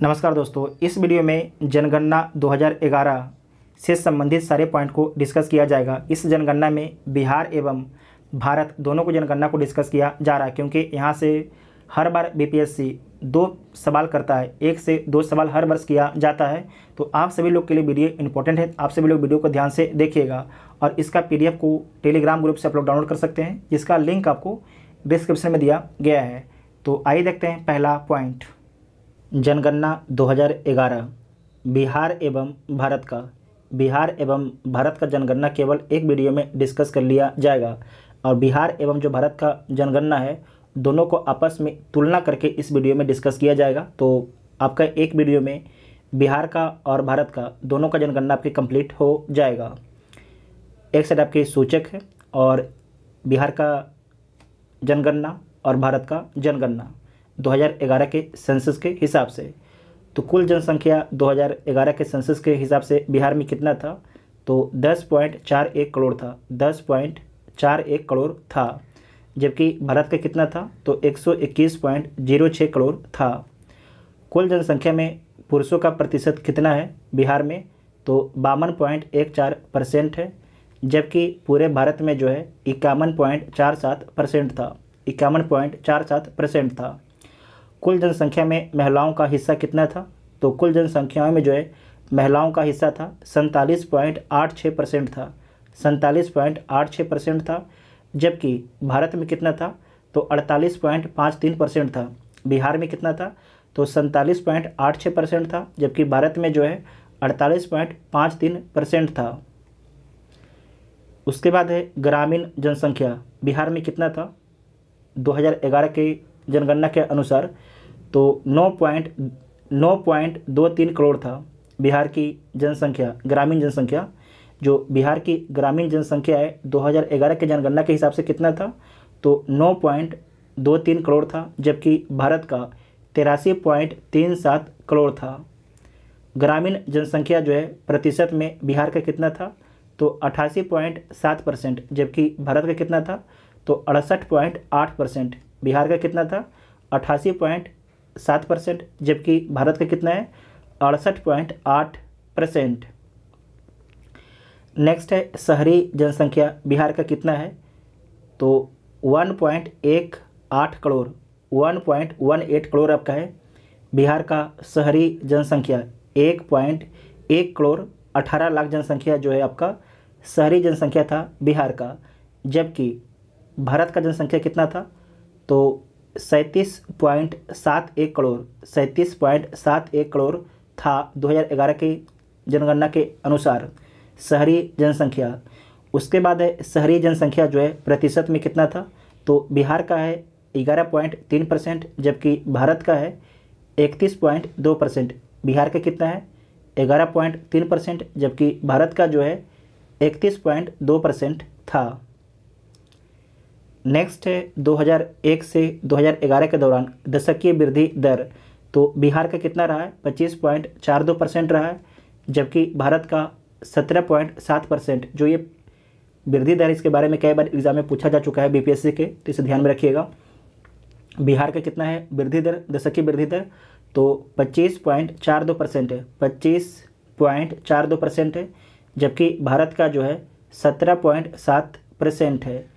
नमस्कार दोस्तों, इस वीडियो में जनगणना 2011 से संबंधित सारे पॉइंट को डिस्कस किया जाएगा। इस जनगणना में बिहार एवं भारत दोनों को जनगणना को डिस्कस किया जा रहा है, क्योंकि यहाँ से हर बार बीपीएससी 2 सवाल करता है, 1 से 2 सवाल हर वर्ष किया जाता है। तो आप सभी लोग के लिए वीडियो इंपॉर्टेंट है, आप सभी लोग वीडियो को ध्यान से देखिएगा और इसका पीडीएफ को टेलीग्राम ग्रुप से आप लोग डाउनलोड कर सकते हैं, जिसका लिंक आपको डिस्क्रिप्शन में दिया गया है। तो आइए देखते हैं पहला पॉइंट, जनगणना 2011 बिहार एवं भारत का। बिहार एवं भारत का जनगणना केवल एक वीडियो में डिस्कस कर लिया जाएगा और बिहार एवं जो भारत का जनगणना है दोनों को आपस में तुलना करके इस वीडियो में डिस्कस किया जाएगा। तो आपका एक वीडियो में बिहार का और भारत का दोनों का जनगणना आपकी कंप्लीट हो जाएगा। एक साइड आपके सूचक है और बिहार का जनगणना और भारत का जनगणना 2011 के सेंसस के हिसाब से। तो कुल जनसंख्या 2011 के सेंसस के हिसाब से बिहार में कितना था, तो 10.41 करोड़ था, 10.41 करोड़ था। जबकि भारत का कितना था, तो 121.06 करोड़ था। कुल जनसंख्या में पुरुषों का प्रतिशत कितना है बिहार में, तो 52.14% है। जबकि पूरे भारत में जो है 51.47% था, 51.47% था। कुल जनसंख्या में महिलाओं का हिस्सा कितना था, तो कुल जनसंख्या में जो है महिलाओं का हिस्सा था 47.86% था, 47.86% था। जबकि भारत में कितना था, तो 48.53% था। बिहार में कितना था, तो 47.86% था, जबकि भारत में जो है 48.53% था। उसके बाद है ग्रामीण जनसंख्या। बिहार में कितना था 2011 के जनगणना के अनुसार, तो 9.23 करोड़ था बिहार की जनसंख्या, ग्रामीण जनसंख्या। जो बिहार की ग्रामीण जनसंख्या है 2011 के जनगणना के हिसाब से कितना था, तो 9.23 करोड़ था। जबकि भारत का 83.37 करोड़ था। ग्रामीण जनसंख्या जो है प्रतिशत में बिहार का कितना था, तो 88.7%, जबकि भारत का कितना था, तो 68.8%। बिहार का कितना था, 88.7%, जबकि भारत का कितना है, 68.8%। नेक्स्ट है शहरी जनसंख्या। बिहार का कितना है, तो 1.18 करोड़, 1.18 करोड़ आपका है बिहार का शहरी जनसंख्या। 1.1 करोड़ 18 लाख जनसंख्या जो है आपका शहरी जनसंख्या था बिहार का। जबकि भारत का जनसंख्या कितना था, तो 37.71 करोड़, 37.71 करोड़ था 2011 के जनगणना के अनुसार शहरी जनसंख्या। उसके बाद है शहरी जनसंख्या जो है प्रतिशत में कितना था, तो बिहार का है 11.3%, जबकि भारत का है 31.2%। बिहार का कितना है, 11.3%, जबकि भारत का जो है 31.2% था। नेक्स्ट है 2001 से 2011 के दौरान दशकीय वृद्धि दर। तो बिहार का कितना रहा है, 25.42% रहा है, जबकि भारत का 17.7%। जो ये वृद्धि दर, इसके बारे में कई बार एग्जाम में पूछा जा चुका है बीपीएससी के, तो इसे ध्यान में रखिएगा। बिहार का कितना है वृद्धि दर, दशकीय वृद्धि दर, तो 25.42% है, 25.42% है। जबकि भारत का जो है 17.7% है।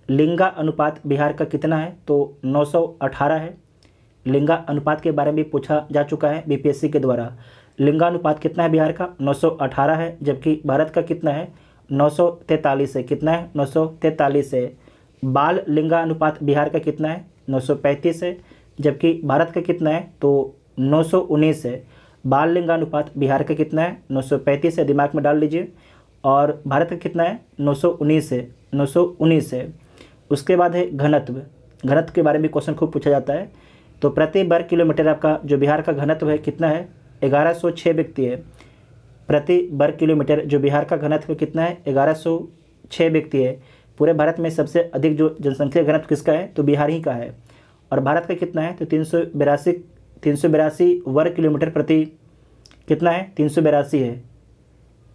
लिंगा अनुपात बिहार का कितना है, तो 918 है। लिंगा अनुपात के बारे में पूछा जा चुका है बीपीएससी के द्वारा। लिंगानुपात कितना है बिहार का, 918 है। जबकि भारत का कितना है, 943 है। कितना है, 943 है। बाल लिंगानुपात बिहार का कितना है, 935 है। जबकि भारत का कितना है, तो 919 है। बाल लिंगानुपात बिहार का कितना है, 935 है, दिमाग में डाल लीजिए। और भारत का कितना है, 919 है, 919 है। उसके बाद है घनत्व। घनत्व के बारे में क्वेश्चन खूब पूछा जाता है। तो प्रति वर्ग किलोमीटर आपका जो बिहार का घनत्व है कितना है, 1106 व्यक्ति है। प्रति वर्ग किलोमीटर जो बिहार का घनत्व कितना है, 1106 व्यक्ति है। पूरे भारत में सबसे अधिक जो जनसंख्या घनत्व किसका है, तो बिहार ही का है। और भारत का कितना है, तो 382 वर्ग किलोमीटर प्रति कितना है, 382 है।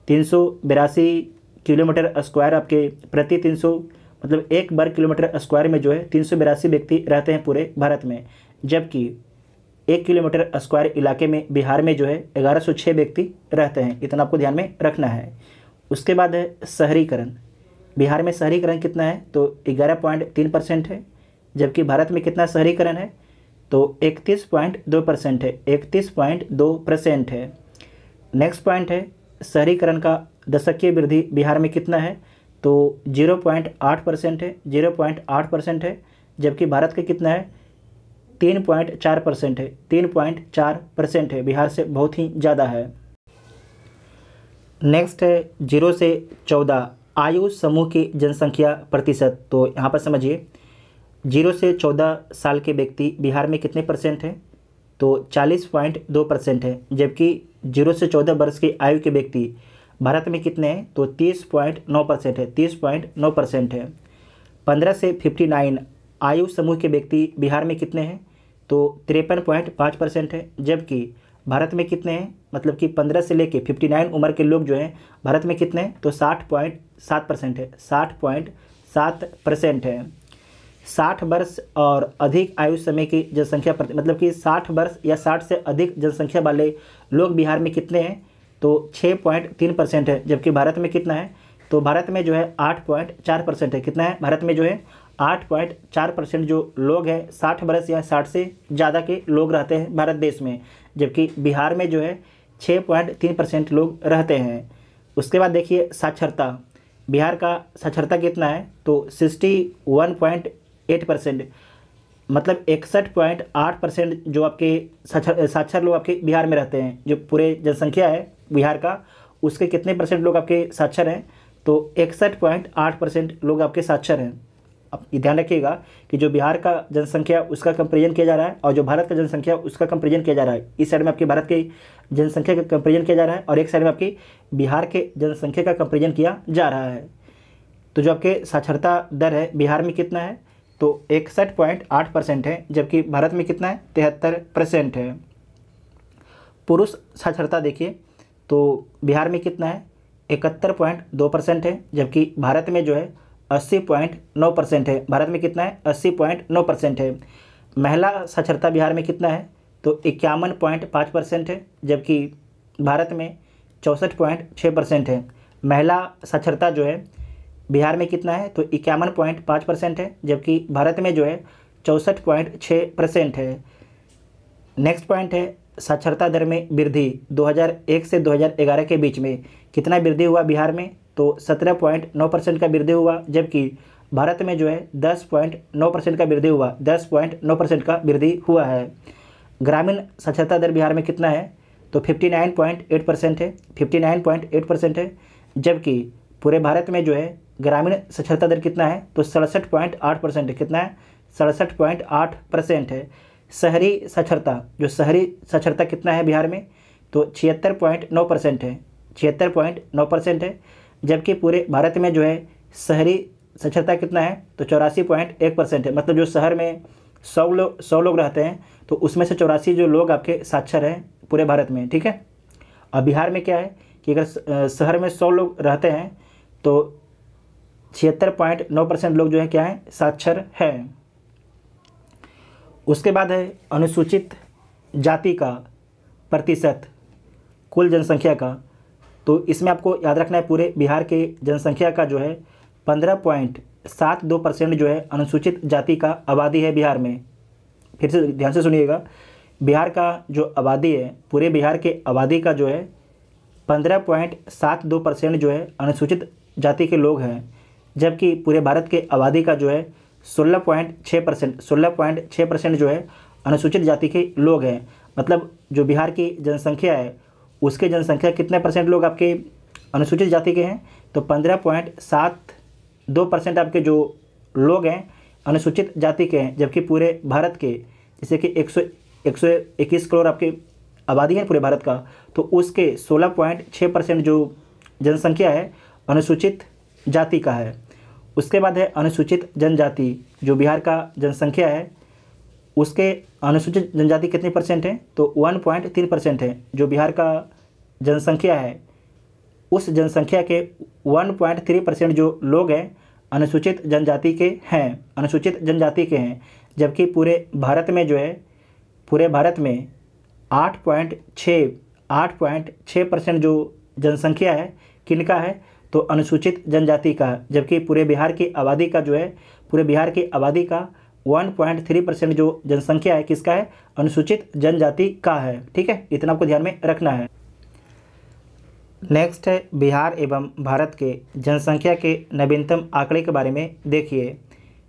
382 किलोमीटर स्क्वायर आपके प्रति 300, मतलब 1 वर्ग किलोमीटर स्क्वायर में जो है 382 व्यक्ति रहते हैं पूरे भारत में। जबकि किलोमीटर स्क्वायर इलाके में बिहार में जो है 1106 व्यक्ति रहते हैं। इतना आपको ध्यान में रखना है। उसके बाद है शहरीकरण। बिहार में शहरीकरण कितना है तो 11.3% है, जबकि भारत में कितना शहरीकरण है तो 31.2% है, 31.2% है। नेक्स्ट पॉइंट है शहरीकरण का दशकीय वृद्धि बिहार में कितना है तो 0.8% है, 0.8% है, जबकि भारत का कितना है 3.4% है, 3.4% है। बिहार से बहुत ही ज़्यादा है। नेक्स्ट है 0 से 14 आयु समूह की जनसंख्या प्रतिशत। तो यहाँ पर समझिए 0 से 14 साल के व्यक्ति बिहार में कितने परसेंट हैं तो 40.2% है, जबकि 0 से 14 वर्ष की आयु के व्यक्ति भारत में कितने हैं तो 30.9% है, 30.9% है। 15 से 59 आयु समूह के व्यक्ति बिहार में कितने हैं तो 53.5% है, जबकि भारत में कितने हैं मतलब कि 15 से लेके 59 उम्र के लोग जो हैं भारत में कितने हैं तो 60.7% है, 60.7% है। 60 वर्ष और अधिक आयु समय की जनसंख्या मतलब कि 60 वर्ष या 60 से अधिक जनसंख्या वाले लोग बिहार में कितने हैं तो 6.3% है, जबकि भारत में कितना है तो भारत में जो है 8.4% है। कितना है भारत में जो है 8.4% जो लोग हैं 60 वर्ष या 60 से ज़्यादा के लोग रहते हैं भारत देश में, जबकि बिहार में जो है 6.3% लोग रहते हैं। उसके बाद देखिए साक्षरता। बिहार का साक्षरता कितना है तो 61.8%, मतलब 61.8% जो आपके साक्षर लोग आपके बिहार में रहते हैं। जो पूरे जनसंख्या है बिहार का उसके कितने परसेंट लोग आपके साक्षर हैं तो 61.8% लोग आपके साक्षर हैं। अब ये ध्यान रखिएगा कि जो बिहार का जनसंख्या उसका कंपेरिजन किया जा रहा है और जो भारत का जनसंख्या उसका कंपेरिजन किया जा रहा है। इस साइड में आपकी भारत की जनसंख्या का कंपेरिजन किया जा रहा है और एक साइड में आपकी बिहार के जनसंख्या का कंपेरिजन किया जा रहा है। तो जो आपके साक्षरता दर है बिहार में कितना है तो 61.8% है, जबकि भारत में कितना है 73% है। पुरुष साक्षरता देखिए तो बिहार में कितना है 71.2% है, जबकि भारत में जो है 80.9% है। भारत में कितना है 80.9% है। महिला साक्षरता बिहार में कितना है तो 51.5% है, जबकि भारत में 64.6% है। महिला साक्षरता जो है बिहार में कितना है तो 51.5% है, जबकि भारत में जो है 64.6% है। नेक्स्ट पॉइंट है साक्षरता दर में वृद्धि। 2001 से 2011 के बीच में कितना वृद्धि हुआ बिहार में तो 17.9% का वृद्धि हुआ, जबकि भारत में जो है 10.9% का वृद्धि हुआ, 10.9% का वृद्धि हुआ है। ग्रामीण साक्षरता दर बिहार में कितना है तो 59.8% है, 59.8% है, जबकि पूरे भारत में जो है ग्रामीण साक्षरता दर कितना है तो 67.8% है। कितना है 67.8% है। शहरी साक्षरता, जो शहरी साक्षरता कितना है बिहार में तो 76.9% है, 76.9% है, जबकि पूरे भारत में जो है शहरी साक्षरता कितना है तो 84.1% है। मतलब जो शहर में 100 लोग रहते हैं तो उसमें से 84 जो लोग आपके साक्षर हैं पूरे भारत में। ठीक है। और बिहार में क्या है कि अगर शहर में 100 लोग रहते हैं तो 76.9% लोग जो है क्या है साक्षर है। उसके बाद है अनुसूचित जाति का प्रतिशत कुल जनसंख्या का। तो इसमें आपको याद रखना है पूरे बिहार के जनसंख्या का जो है 15.72% जो है अनुसूचित जाति का आबादी है बिहार में। फिर से ध्यान से सुनिएगा, बिहार का जो आबादी है पूरे बिहार के आबादी का जो है 15.72% जो है अनुसूचित जाति के लोग हैं, जबकि पूरे भारत के आबादी का जो है 16.6% जो है अनुसूचित जाति के लोग हैं। मतलब जो बिहार की जनसंख्या है उसके जनसंख्या कितने परसेंट लोग आपके अनुसूचित जाति के हैं तो 15.72% आपके जो लोग हैं अनुसूचित जाति के हैं, जबकि पूरे भारत के जैसे कि 121 करोड़ आपके आबादी है पूरे भारत का, तो उसके 16.6% जो जनसंख्या है अनुसूचित जाति का है। उसके बाद है अनुसूचित जनजाति। जो बिहार का जनसंख्या है उसके अनुसूचित जनजाति कितने परसेंट है तो 1.3% है। जो बिहार का जनसंख्या है उस जनसंख्या के 1.3% जो लोग हैं अनुसूचित जनजाति के हैं, अनुसूचित जनजाति के हैं, जबकि पूरे भारत में जो है पूरे भारत में 8.6% जो जनसंख्या है किनका है, तो अनुसूचित जनजाति का, जबकि पूरे बिहार की आबादी का जो है, पूरे बिहार की आबादी का 1.3% जो जनसंख्या है किसका है, अनुसूचित जनजाति का है। ठीक है, इतना आपको ध्यान में रखना है। नेक्स्ट है बिहार एवं भारत के जनसंख्या के नवीनतम आंकड़े के बारे में देखिए।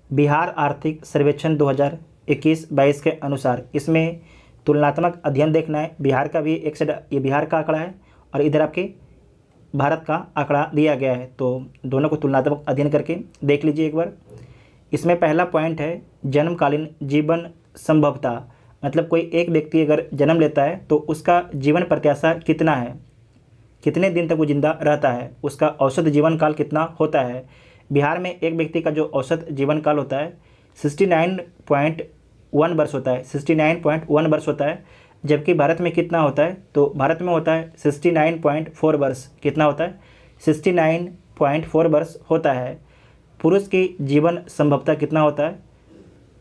बिहार आर्थिक सर्वेक्षण 2021-22 के अनुसार इसमें तुलनात्मक अध्ययन देखना है। बिहार का भी एक साइड ये बिहार का आंकड़ा है और इधर आपके भारत का आंकड़ा दिया गया है, तो दोनों को तुलनात्मक अध्ययन करके देख लीजिए एक बार। इसमें पहला पॉइंट है जन्मकालीन जीवन संभवता, मतलब कोई एक व्यक्ति अगर जन्म लेता है तो उसका जीवन प्रत्याशा कितना है, कितने दिन तक वो जिंदा रहता है, उसका औसत जीवन काल कितना होता है। बिहार में एक व्यक्ति का जो औसत जीवन काल होता है 69.1 वर्ष होता है, 69.1 वर्ष होता है, जबकि भारत में कितना होता है, तो भारत में होता है 69.4 वर्ष। कितना होता है, 69.4 वर्ष होता है। पुरुष की जीवन संभवता कितना होता है,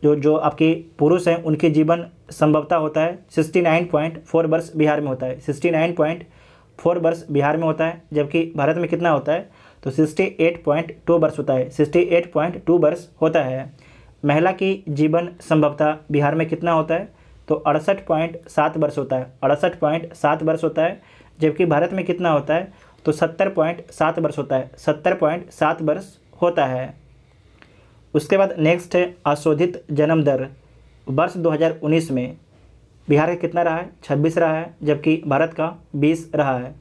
जो आपके पुरुष हैं उनके जीवन संभवता होता है 69.4 वर्ष बिहार में होता है, 69.4 वर्ष बिहार में होता है, जबकि भारत में कितना होता है, तो 68.2 वर्ष होता है, 68.2 वर्ष होता है। महिला की जीवन संभवता बिहार में कितना होता है, तो 68.7 वर्ष होता है, 68.7 वर्ष होता है, जबकि भारत में कितना होता है, तो 70.7 वर्ष होता है, 70.7 वर्ष होता है। उसके बाद नेक्स्ट है अशोधित जन्म दर। वर्ष 2019 में बिहार का कितना रहा है, 26 रहा है, जबकि भारत का 20 रहा है।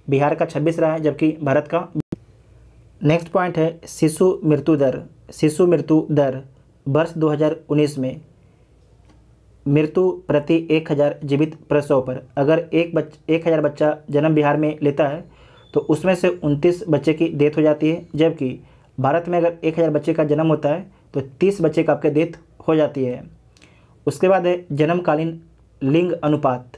बिहार का 26 रहा है, जबकि भारत का। नेक्स्ट पॉइंट है शिशु मृत्यु दर। शिशु मृत्यु दर वर्ष 2019 में मृत्यु प्रति 1000 जीवित प्रसव पर, अगर 1000 बच्चा जन्म बिहार में लेता है तो उसमें से 29 बच्चे की डेथ हो जाती है, जबकि भारत में अगर 1000 बच्चे का जन्म होता है तो 30 बच्चे का आपके डेथ हो जाती है। उसके बाद है जन्मकालीन लिंग अनुपात।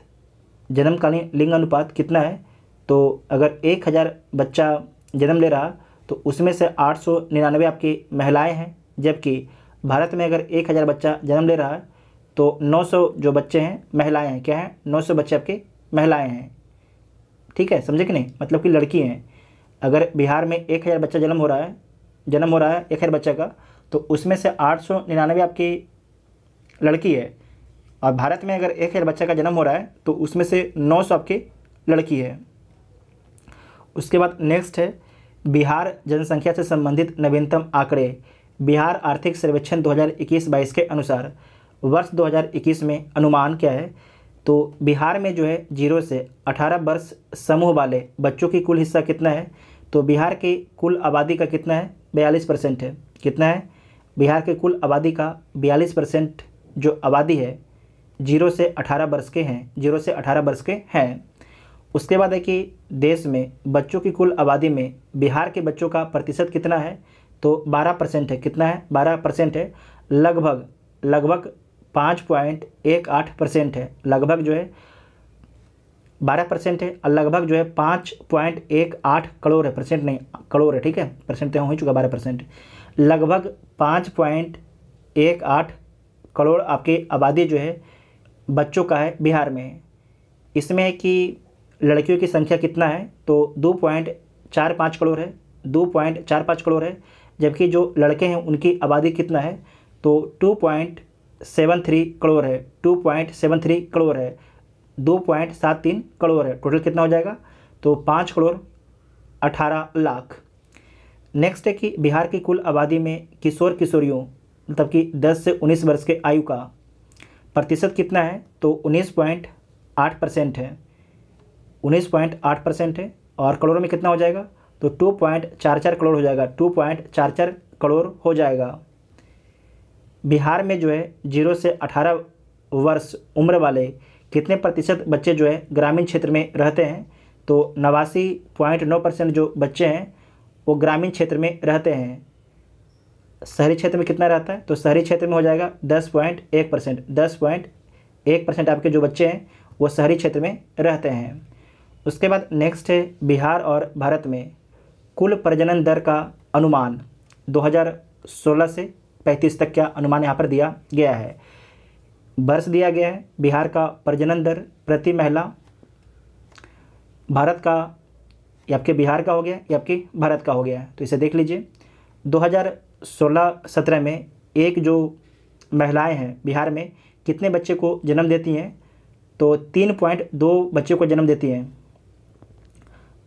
जन्मकालीन लिंग अनुपात कितना है, तो अगर 1000 बच्चा जन्म ले रहा तो उसमें से 899 आपकी महिलाएं हैं, जबकि भारत में अगर 1000 बच्चा जन्म ले रहा है तो 900 जो बच्चे हैं महिलाएं हैं। क्या हैं, 900 बच्चे आपके महिलाएं हैं। ठीक है, समझे कि नहीं, मतलब कि लड़की हैं। अगर बिहार में 1000 बच्चा जन्म हो रहा है 1000 बच्चा का, तो उसमें से 899 आपकी लड़की है, और भारत में अगर 1000 बच्चा का जन्म हो रहा है तो उसमें से 900 आपकी लड़की है। उसके बाद नेक्स्ट है बिहार जनसंख्या से संबंधित नवीनतम आंकड़े। बिहार आर्थिक सर्वेक्षण 2021-22 के अनुसार वर्ष 2021 में अनुमान क्या है, तो बिहार में जो है 0 से 18 वर्ष समूह वाले बच्चों की कुल हिस्सा कितना है, तो बिहार की कुल आबादी का कितना है, 42% है। कितना है, बिहार के कुल आबादी का 42% जो आबादी है 0 से 18 वर्ष के हैं, 0 से 18 वर्ष के हैं। उसके बाद है कि देश में बच्चों की कुल आबादी में बिहार के बच्चों का प्रतिशत कितना है, तो 12% है। कितना है, 12% है। लगभग 5.18% है। लगभग जो है 12% है और लगभग जो है 5.18 करोड़ है, परसेंट नहीं करोड़ है। ठीक है, परसेंट तो हो ही चुका 12%। लगभग 5.18 करोड़ आपकी आबादी जो है बच्चों का है बिहार में। इसमें है कि लड़कियों की संख्या कितना है, तो 2.45 करोड़ है, 2.45 करोड़ है, जबकि जो लड़के हैं उनकी आबादी कितना है, तो 2.73 करोड़ है, 2.73 करोड़ है, 2.73 करोड़ है। टोटल कितना हो जाएगा, तो 5 करोड़ 18 लाख। नेक्स्ट है कि बिहार की कुल आबादी में किशोर किशोरियों मतलब कि 10 से 19 वर्ष के आयु का प्रतिशत कितना है, तो 19.8% है, 19.8% है। और करोड़ में कितना हो जाएगा, तो 2.44 करोड़ हो जाएगा, 2.44 करोड़ हो जाएगा। बिहार में जो है 0 से 18 वर्ष उम्र वाले कितने प्रतिशत बच्चे जो है ग्रामीण क्षेत्र में रहते हैं, तो 89.9% जो बच्चे हैं वो ग्रामीण क्षेत्र में रहते हैं। शहरी क्षेत्र में कितना रहता है, तो शहरी क्षेत्र में हो जाएगा 10.1%, 10.1% आपके जो बच्चे हैं वो शहरी क्षेत्र में रहते हैं। उसके बाद नेक्स्ट है बिहार और भारत में कुल प्रजनन दर का अनुमान 2016 से 35 तक का अनुमान यहाँ पर दिया गया है। वर्ष दिया गया है, बिहार का प्रजनन दर प्रति महिला, भारत का, ये आपके बिहार का हो गया, ये आपके भारत का हो गया। तो इसे देख लीजिए। 2016-17 में एक जो महिलाएं हैं बिहार में कितने बच्चे को जन्म देती हैं, तो 3.2 बच्चे को जन्म देती हैं।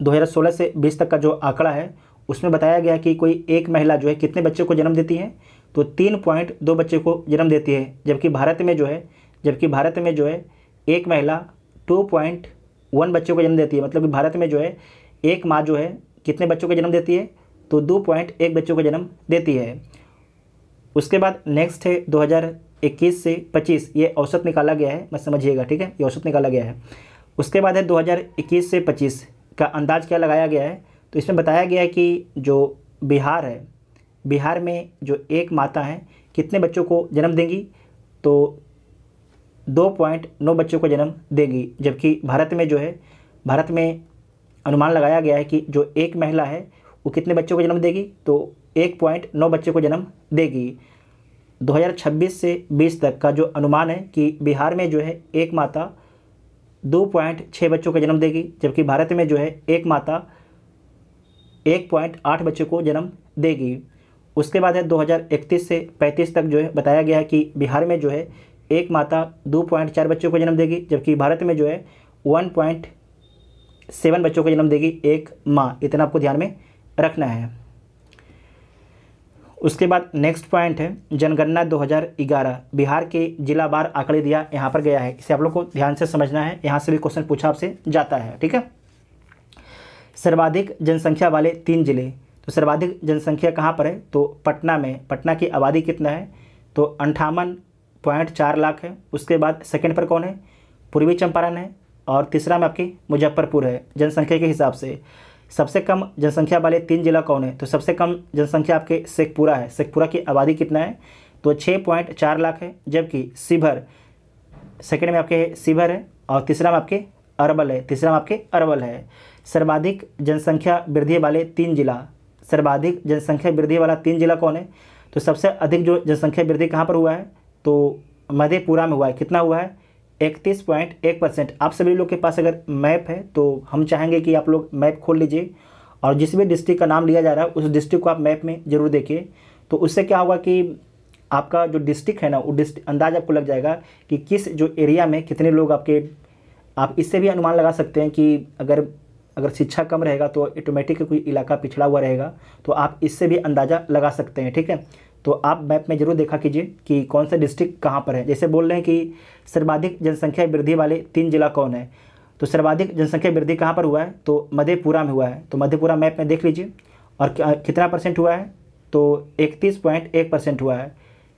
2016 से 20 तक का जो आंकड़ा है उसमें बताया गया कि कोई एक महिला जो है कितने बच्चे को जन्म देती है, तो 3.2 बच्चे को जन्म देती है। जबकि भारत में जो है एक महिला 2.1 बच्चों को जन्म देती है। मतलब कि भारत में जो है एक माँ जो है कितने बच्चों को जन्म देती है, तो 2.1 बच्चों को जन्म देती है। उसके बाद नेक्स्ट है 2021 से 25, ये औसत निकाला गया है, मत समझिएगा, ठीक है, ये औसत निकाला गया है। उसके बाद है 2021 से 25 का अंदाज क्या लगाया गया है, तो इसमें बताया गया है कि जो बिहार है, बिहार में जो एक माता है कितने बच्चों को जन्म देंगी, तो 2.9 बच्चों को जन्म देगी। जबकि भारत में अनुमान लगाया गया है कि जो एक महिला है वो कितने बच्चों को जन्म देगी, तो 1.9 बच्चे को जन्म देगी। 2026 से 20 तक का जो अनुमान है कि बिहार में जो है एक माता 2.6 बच्चों को जन्म देगी। जबकि भारत में जो है एक माता 1.8 बच्चों को जन्म देगी। उसके बाद है 2031 से 35 तक जो है बताया गया है कि बिहार में जो है एक माता 2.4 बच्चों को जन्म देगी। जबकि भारत में जो है 1.7 बच्चों को जन्म देगी एक माँ। इतना आपको ध्यान में रखना है। उसके बाद नेक्स्ट पॉइंट है जनगणना 2011, बिहार के जिलावार आंकड़े दिया यहाँ पर गया है। इसे आप लोग को ध्यान से समझना है, यहाँ से भी क्वेश्चन पूछा आपसे जाता है, ठीक है। सर्वाधिक जनसंख्या वाले 3 जिले, तो सर्वाधिक जनसंख्या कहाँ पर है, तो पटना में। पटना की आबादी कितना है, तो 58.4 लाख है। उसके बाद सेकंड पर कौन है, पूर्वी चंपारण है, और तीसरा में आपकी मुजफ्फरपुर है जनसंख्या के हिसाब से। सबसे कम जनसंख्या वाले 3 जिला कौन है, तो सबसे कम जनसंख्या आपके शेखपुरा है। शेखपुरा की आबादी कितना है, तो 6.4 लाख है। जबकि शिवहर सेकंड में आपके शिवहर है, और तीसरा में आपके अरवल है। सर्वाधिक जनसंख्या वृद्धि वाले 3 जिला, सर्वाधिक जनसंख्या वृद्धि वाला 3 जिला कौन है, तो सबसे अधिक जो जनसंख्या वृद्धि कहाँ पर हुआ है, तो मधेपुरा में हुआ है। कितना हुआ है, 31.1%। आप सभी लोग के पास अगर मैप है तो हम चाहेंगे कि आप लोग मैप खोल लीजिए, और जिस भी डिस्ट्रिक्ट का नाम लिया जा रहा है उस डिस्ट्रिक्ट को आप मैप में ज़रूर देखिए। तो उससे क्या होगा कि आपका जो डिस्ट्रिक्ट है ना, वो अंदाज आपको लग जाएगा कि किस जो एरिया में कितने लोग आप इससे भी अनुमान लगा सकते हैं कि अगर शिक्षा कम रहेगा तो ऑटोमेटिक कोई इलाका पिछड़ा हुआ रहेगा, तो आप इससे भी अंदाज़ा लगा सकते हैं, ठीक है। तो आप मैप में ज़रूर देखा कीजिए कि कौन सा डिस्ट्रिक्ट कहाँ पर है। जैसे बोल रहे हैं कि सर्वाधिक जनसंख्या वृद्धि वाले 3 जिला कौन है, तो सर्वाधिक जनसंख्या वृद्धि कहाँ पर हुआ है, तो मधेपुरा में हुआ है। तो मधेपुरा मैप में देख लीजिए, और कितना परसेंट हुआ है, तो 31.1% हुआ है।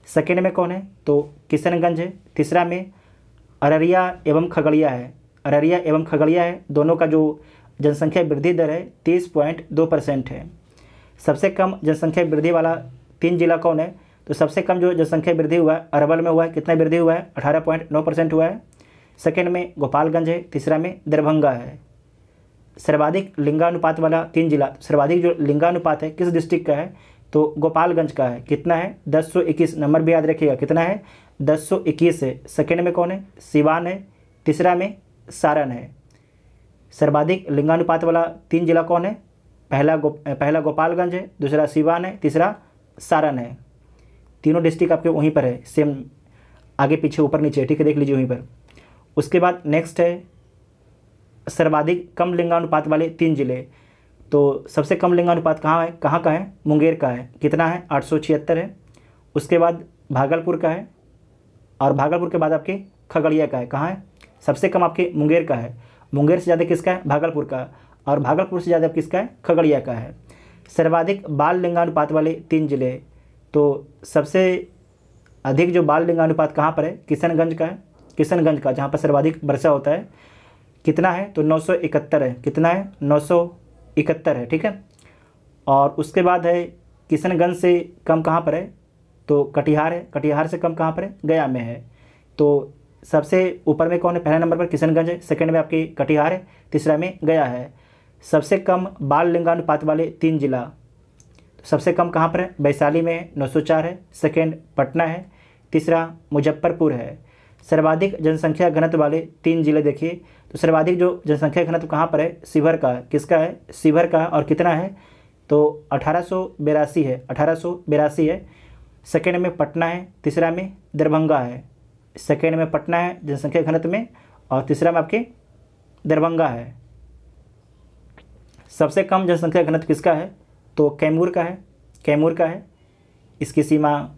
सेकेंड में कौन है, तो किशनगंज है। तीसरा में अररिया एवं खगड़िया है। दोनों का जो जनसंख्या वृद्धि दर है 30.2% है। सबसे कम जनसंख्या वृद्धि वाला 3 जिला कौन है, तो सबसे कम जो जनसंख्या वृद्धि हुआ है अरवल में हुआ है। कितना वृद्धि हुआ है, 18.9% हुआ है। सेकेंड में गोपालगंज है, तीसरा में दरभंगा है। सर्वाधिक लिंगानुपात वाला 3 जिला, सर्वाधिक जो लिंगानुपात है किस डिस्ट्रिक्ट का है, तो गोपालगंज का है। कितना है, 1021। नंबर भी याद रखिएगा, कितना है, 1021 है। सेकेंड में कौन है, सिवान है। तीसरा में सारण है। सर्वाधिक लिंगानुपात वाला 3 जिला कौन है, पहला गोपालगंज है, दूसरा सिवान है, तीसरा सारण है। तीनों डिस्ट्रिक्ट आपके वहीं पर है, सेम आगे पीछे ऊपर नीचे, ठीक है, देख लीजिए वहीं पर। उसके बाद नेक्स्ट है सर्वाधिक कम लिंगानुपात वाले 3 जिले, तो सबसे कम लिंगानुपात कहाँ का है, मुंगेर का है। कितना है, 876 है। उसके बाद भागलपुर का है, और भागलपुर के बाद आपके खगड़िया का है। कहाँ है, सबसे कम आपके मुंगेर का है। मुंगेर से ज़्यादा किसका है, भागलपुर का, और भागलपुर से ज़्यादा किसका है, खगड़िया का है। सर्वाधिक बाल लिंगानुपात वाले 3 जिले, तो सबसे अधिक जो बाल लिंगानुपात कहाँ पर है, किशनगंज का, जहाँ पर सर्वाधिक वर्षा होता है। कितना है, तो 971 है। कितना है, 971 है, ठीक है। और उसके बाद है किशनगंज से कम कहाँ पर है, तो कटिहार है। कटिहार से कम कहाँ पर है, गया में है। तो सबसे ऊपर में कौन है, पहला नंबर पर किशनगंज है, सेकंड में आपकी कटिहार है, तीसरा में गया है। सबसे कम बाल लिंगानुपात वाले 3 जिला, तो सबसे कम कहाँ पर है, वैशाली में है, 904 है। सेकंड पटना है, तीसरा मुजफ्फरपुर है। सर्वाधिक जनसंख्या घनत्व वाले 3 जिले देखिए। तो सर्वाधिक जो जनसंख्या घनत्व कहाँ पर है, शिवहर का है। किसका है, शिवहर का। और कितना है, तो 1882 है, 1882 है। सेकेंड में पटना है, तीसरा में दरभंगा है। सेकेंड में पटना है जनसंख्या घनत्व में, और तीसरा में आपके दरभंगा है। सबसे कम जनसंख्या घनत्व किसका है, तो कैमूर का है, कैमूर का है। इसकी सीमा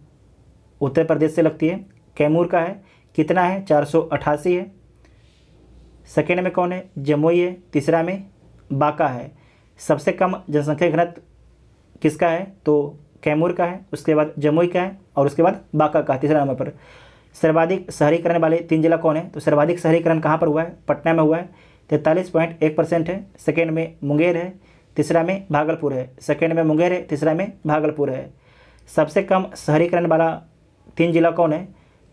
उत्तर प्रदेश से लगती है। कैमूर का है, कितना है, 488 है। सेकेंड में कौन है, जमुई है। तीसरा में बांका है। सबसे कम जनसंख्या घनत्व किसका है, तो कैमूर का है, उसके बाद जमुई का है, और उसके बाद बांका का तीसरा नंबर पर। सर्वाधिक शहरीकरण वाले 3 जिला कौन है, तो सर्वाधिक शहरीकरण कहाँ पर हुआ है, पटना में हुआ है, 43.1% है। सेकेंड में मुंगेर है, तीसरा में भागलपुर है। सेकेंड में मुंगेर है, तीसरा में भागलपुर है। सबसे कम शहरीकरण वाला 3 जिला कौन है,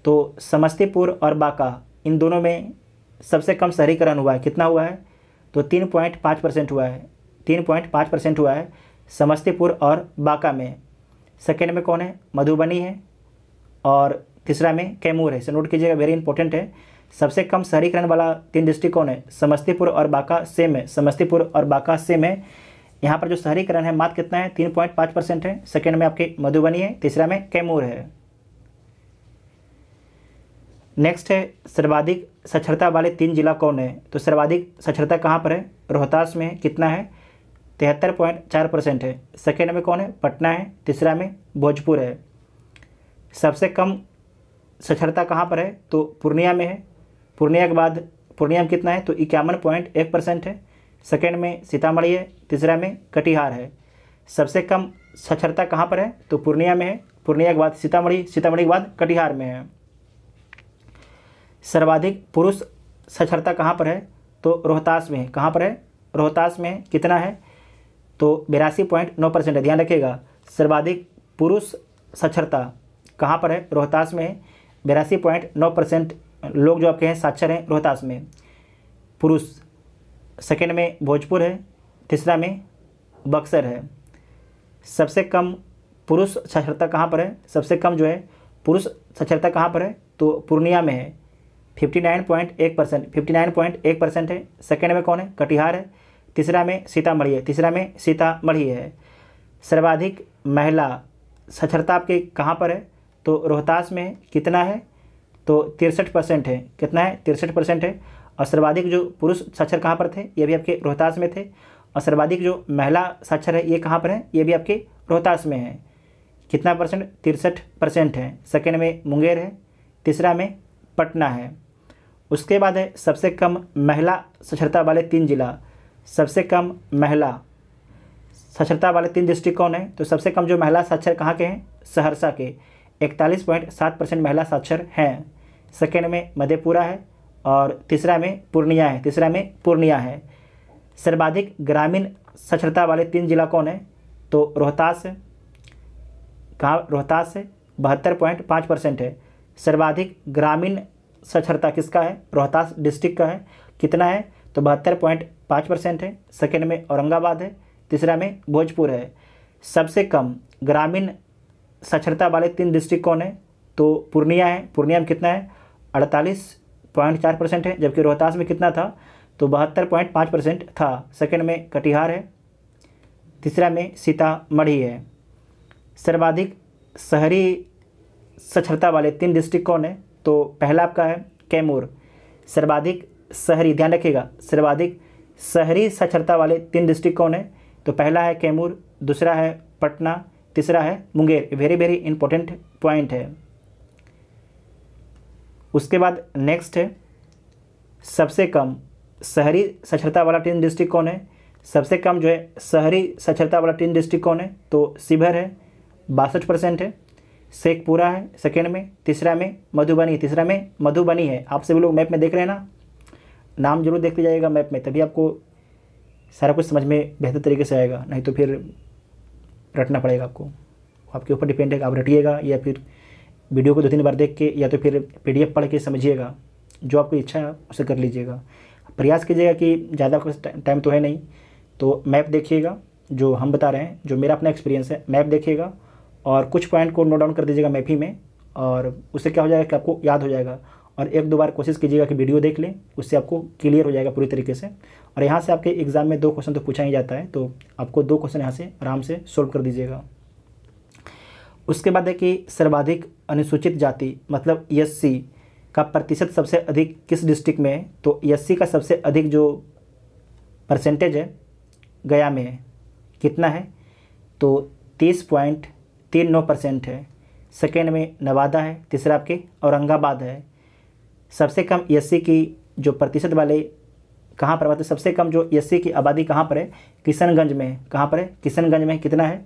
तो समस्तीपुर और बांका, इन दोनों में सबसे कम शहरीकरण हुआ है। कितना हुआ है, तो 3.5% हुआ है, 3.5% हुआ है समस्तीपुर और बांका में। सेकेंड में कौन है, मधुबनी है, और तीसरा में कैमूर है। इसे नोट कीजिएगा, वेरी इंपॉर्टेंट है। सबसे कम शहरीकरण वाला 3 डिस्ट्रिक्ट कौन है, समस्तीपुर और बांका सेम है, समस्तीपुर और बांका सेम है। यहाँ पर जो शहरीकरण है मात्र कितना है, 3.5% है। सेकेंड में आपके मधुबनी है, तीसरा में कैमूर है। नेक्स्ट है सर्वाधिक साक्षरता वाले 3 जिला कौन है, तो सर्वाधिक साक्षरता कहाँ पर है, रोहतास में है। कितना है, 73.4% है। सेकेंड में कौन है, पटना है। तीसरा में भोजपुर है। सबसे कम साक्षरता कहाँ पर है, तो पूर्णिया में है। पूर्णिया के बाद पूर्णिया में कितना है, तो 51.1% है। सेकेंड में सीतामढ़ी है, तीसरा में कटिहार है। सबसे कम साक्षरता कहाँ पर है, तो पूर्णिया में है। पूर्णिया के बाद सीतामढ़ी, सीतामढ़ी के बाद कटिहार में है। सर्वाधिक पुरुष साक्षरता कहाँ पर है, तो रोहतास में है। कहाँ पर है, रोहतास में। कितना है, तो 82.9% है। ध्यान रखिएगा, सर्वाधिक पुरुष साक्षरता कहाँ पर है, रोहतास में है। 82.9% लोग जो आपके हैं साक्षर हैं रोहतास में, पुरुष। सेकेंड में भोजपुर है, तीसरा में बक्सर है। सबसे कम पुरुष साक्षरता कहाँ पर है, सबसे कम जो है पुरुष साक्षरता कहाँ पर है, तो पूर्णिया में है। 59.1% है। सेकेंड में कौन है, कटिहार है। तीसरा में सीतामढ़ी है, तीसरा में सीतामढ़ी है। सर्वाधिक महिला साक्षरता आपके कहाँ पर है, तो रोहतास में है। कितना है, तो 63% है। कितना है, 63% है। और सर्वाधिक जो पुरुष साक्षर कहाँ पर थे, ये भी आपके रोहतास में थे। और सर्वाधिक जो महिला साक्षर है ये कहाँ पर है, ये भी आपके रोहतास में है। कितना परसेंट, 63% है। सेकेंड में मुंगेर है, तीसरा में पटना है। उसके बाद है सबसे कम महिला साक्षरता वाले 3 जिला। सबसे कम महिला साक्षरता वाले 3 डिस्ट्रिक्ट कौन है, तो सबसे कम जो महिला साक्षर कहाँ के हैं, सहरसा के। 41.7% महिला साक्षर हैं। सेकेंड में मधेपुरा है, और तीसरा में पूर्णिया है, तीसरा में पूर्णिया है। सर्वाधिक ग्रामीण साक्षरता वाले 3 जिला कौन है, तो रोहतास है। कहाँ, रोहतास है, 72.5% है। सर्वाधिक ग्रामीण साक्षरता किसका है, रोहतास डिस्ट्रिक्ट का है। कितना है, तो 72.5% है। सेकेंड में औरंगाबाद है, तीसरा में भोजपुर है। सबसे कम ग्रामीण साक्षरता वाले 3 डिस्ट्रिक्ट कौन है, तो पूर्णिया है। पूर्णिया में कितना है, 48.4% है। जबकि रोहतास में कितना था, तो 72.5% था। सेकेंड में कटिहार है, तीसरा में सीतामढ़ी है। सर्वाधिक शहरी साक्षरता वाले 3 डिस्ट्रिक्ट कौन है, तो पहला आपका है कैमूर। सर्वाधिक शहरी, ध्यान रखिएगा, सर्वाधिक शहरी साक्षरता वाले 3 डिस्ट्रिक्ट कौन है, तो पहला है कैमूर, दूसरा है पटना, तीसरा है Munger. Very very important point है। उसके बाद नेक्स्ट है सबसे कम शहरी साक्षरता वाला 3 डिस्ट्रिक्ट कौन है। सबसे कम जो है शहरी साक्षरता वाला 3 डिस्ट्रिक्ट कौन है, तो शिवहर है, 62% है। शेखपुरा है सेकेंड में, तीसरा में मधुबनी, तीसरा में मधुबनी है। आप सभी लोग मैप में देख रहे हैं ना, नाम जरूर देखते जाइएगा मैप में, तभी आपको सारा कुछ समझ में बेहतर तरीके से आएगा। नहीं तो फिर रटना पड़ेगा आपको, आपके ऊपर डिपेंड है, आप रटिएगा या फिर वीडियो को 2-3 बार देख के, या तो फिर PDF पढ़ के समझिएगा। जो आपकी इच्छा है उसे कर लीजिएगा। प्रयास कीजिएगा कि ज़्यादा टाइम तो है नहीं, तो मैप देखिएगा जो हम बता रहे हैं, जो मेरा अपना एक्सपीरियंस है। मैप देखिएगा और कुछ पॉइंट को नोट डाउन कर दीजिएगा मैप ही में, और उससे क्या हो जाएगा कि आपको याद हो जाएगा। और एक दो बार कोशिश कीजिएगा कि वीडियो देख लें, उससे आपको क्लियर हो जाएगा पूरी तरीके से। और यहाँ से आपके एग्ज़ाम में 2 क्वेश्चन तो पूछा ही जाता है, तो आपको 2 क्वेश्चन यहाँ से आराम से सोल्व कर दीजिएगा। उसके बाद है कि सर्वाधिक अनुसूचित जाति मतलब SC का प्रतिशत सबसे अधिक किस डिस्ट्रिक्ट में है। तो SC का सबसे अधिक जो परसेंटेज है गया में है, कितना है, तो 30.39% है। सेकेंड में नवादा है, तीसरा आपके औरंगाबाद है। सबसे कम SC की जो प्रतिशत वाले कहाँ पर, मतलब सबसे कम जो SC की आबादी कहाँ पर है, किशनगंज में है। कहाँ पर है, किशनगंज में कितना है,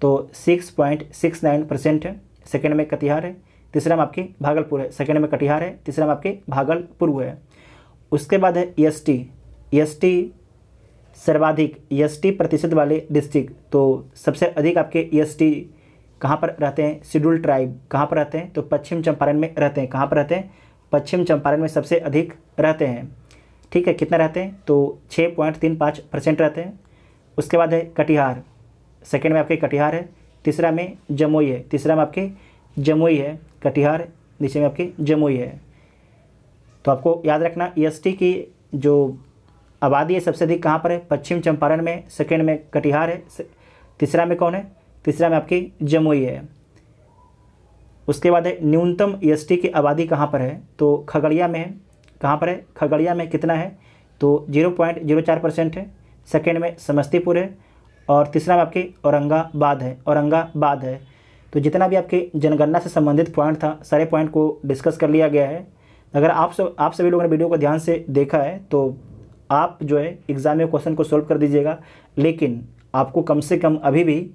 तो 6.69% है। सेकेंड में कटिहार है, तीसरा में आपके भागलपुर है। सेकेंड में कटिहार है, तीसरा में आपके भागलपुर है। उसके बाद है ST सर्वाधिक ST प्रतिशत वाले डिस्ट्रिक्ट, तो सबसे अधिक आपके ST कहाँ पर रहते हैं, शेड्यूल ट्राइब कहाँ पर रहते हैं, तो पश्चिम चंपारण में रहते हैं। कहाँ पर रहते हैं, पश्चिम चंपारण में सबसे अधिक रहते हैं। ठीक है, कितना रहते हैं, तो 6.35% रहते हैं। उसके बाद है कटिहार, सेकेंड में आपके कटिहार है, तीसरा में जमुई है। तीसरा में आपके जमुई है, कटिहार, नीचे में आपके जमुई है। तो आपको याद रखना ST की जो आबादी है सबसे अधिक कहाँ पर है, पश्चिम चंपारण में। सेकेंड में कटिहार है, तीसरा में कौन है, तीसरा में आपकी जमुई है। उसके बाद है न्यूनतम ST की आबादी कहाँ पर है, तो खगड़िया में है। कहाँ पर है, खगड़िया में कितना है, तो 0.04% है। सेकेंड में समस्तीपुर है और तीसरा में आपके औरंगाबाद है। तो जितना भी आपके जनगणना से संबंधित पॉइंट था, सारे पॉइंट को डिस्कस कर लिया गया है। अगर आप सभी लोगों ने वीडियो को ध्यान से देखा है तो आप जो है एग्ज़ाम में क्वेश्चन को सॉल्व कर दीजिएगा, लेकिन आपको कम से कम अभी भी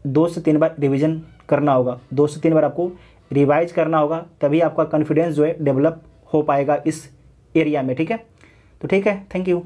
2 से 3 बार रिवीजन करना होगा। 2 से 3 बार आपको रिवाइज करना होगा, तभी आपका कॉन्फिडेंस जो है डेवलप हो पाएगा इस एरिया में। ठीक है, तो ठीक है, थैंक यू।